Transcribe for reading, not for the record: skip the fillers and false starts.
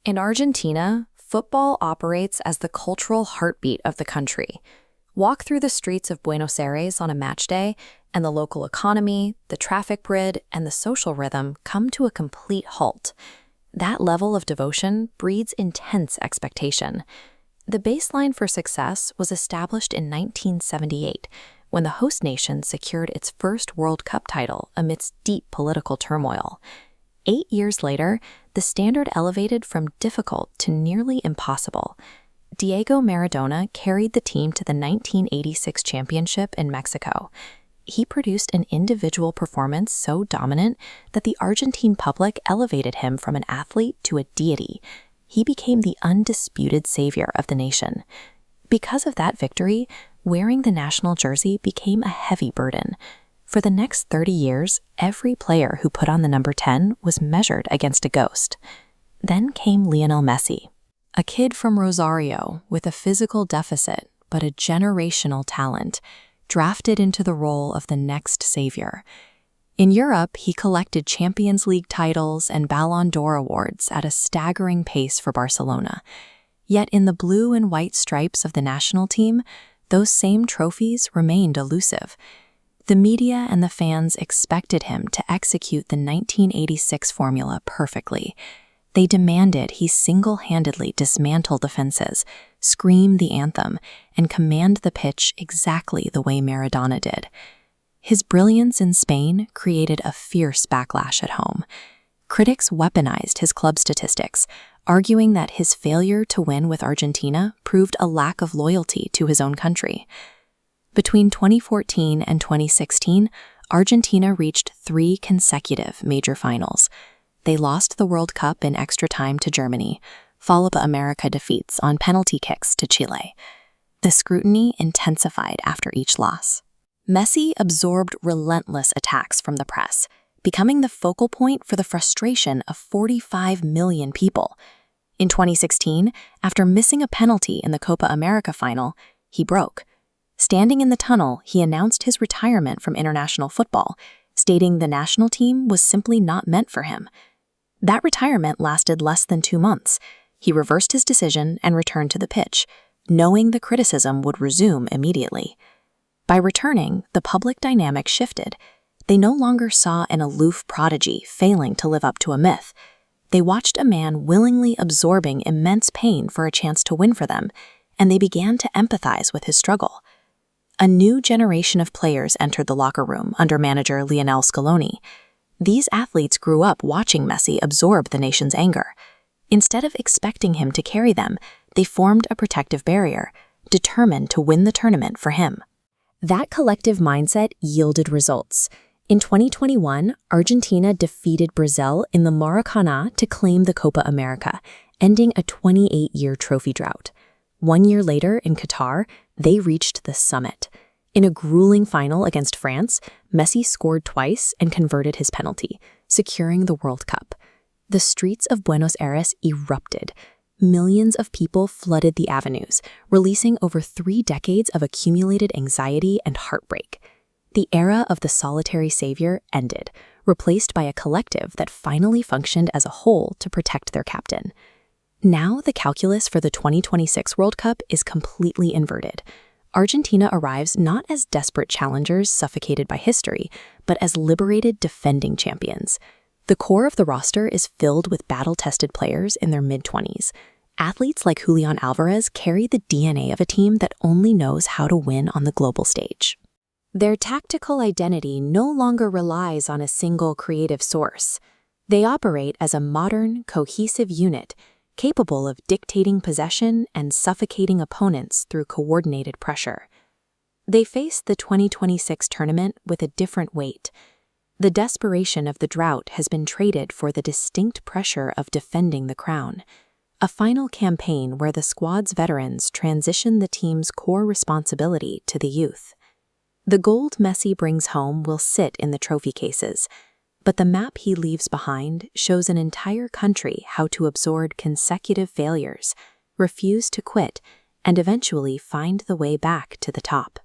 In Argentina, football operates as the cultural heartbeat of the country. Walk through the streets of Buenos Aires on a match day, and the local economy, the traffic grid, and the social rhythm come to a complete halt. That level of devotion breeds intense expectation. The baseline for success was established in 1978, when the host nation secured its first World Cup title amidst deep political turmoil. 8 years later, the standard elevated from difficult to nearly impossible. Diego Maradona carried the team to the 1986 championship in Mexico. He produced an individual performance so dominant that the Argentine public elevated him from an athlete to a deity. He became the undisputed savior of the nation. Because of that victory, wearing the national jersey became a heavy burden. For the next 30 years, every player who put on the number 10 was measured against a ghost. Then came Lionel Messi, a kid from Rosario with a physical deficit but a generational talent, drafted into the role of the next savior. In Europe, he collected Champions League titles and Ballon d'Or awards at a staggering pace for Barcelona. Yet in the blue and white stripes of the national team, those same trophies remained elusive. The media and the fans expected him to execute the 1986 formula perfectly. They demanded he single-handedly dismantle defenses, scream the anthem, and command the pitch exactly the way Maradona did. His brilliance in Spain created a fierce backlash at home. Critics weaponized his club statistics, arguing that his failure to win with Argentina proved a lack of loyalty to his own country. Between 2014 and 2016, Argentina reached 3 consecutive major finals. They lost the World Cup in extra time to Germany, followed by America defeats on penalty kicks to Chile. The scrutiny intensified after each loss. Messi absorbed relentless attacks from the press, becoming the focal point for the frustration of 45 million people. In 2016, after missing a penalty in the Copa America final, he broke. Standing in the tunnel, he announced his retirement from international football, stating the national team was simply not meant for him. That retirement lasted less than 2 months. He reversed his decision and returned to the pitch, knowing the criticism would resume immediately. By returning, the public dynamic shifted. They no longer saw an aloof prodigy failing to live up to a myth. They watched a man willingly absorbing immense pain for a chance to win for them, and they began to empathize with his struggle. A new generation of players entered the locker room under manager Lionel Scaloni. These athletes grew up watching Messi absorb the nation's anger. Instead of expecting him to carry them, they formed a protective barrier, determined to win the tournament for him. That collective mindset yielded results. In 2021, Argentina defeated Brazil in the Maracanã to claim the Copa America, ending a 28-year trophy drought. 1 year later, in Qatar, they reached the summit. In a grueling final against France, Messi scored twice and converted his penalty, securing the World Cup. The streets of Buenos Aires erupted. Millions of people flooded the avenues, releasing over 3 decades of accumulated anxiety and heartbreak. The era of the solitary savior ended, replaced by a collective that finally functioned as a whole to protect their captain. Now the calculus for the 2026 World Cup is completely inverted. Argentina arrives not as desperate challengers suffocated by history, but as liberated defending champions. The core of the roster is filled with battle-tested players in their mid-20s. Athletes like Julian Alvarez carry the DNA of a team that only knows how to win on the global stage. Their tactical identity no longer relies on a single creative source. They operate as a modern, cohesive unit, capable of dictating possession and suffocating opponents through coordinated pressure. They face the 2026 tournament with a different weight. The desperation of the drought has been traded for the distinct pressure of defending the crown, a final campaign where the squad's veterans transition the team's core responsibility to the youth. The gold Messi brings home will sit in the trophy cases, but the map he leaves behind shows an entire country how to absorb consecutive failures, refuse to quit, and eventually find the way back to the top.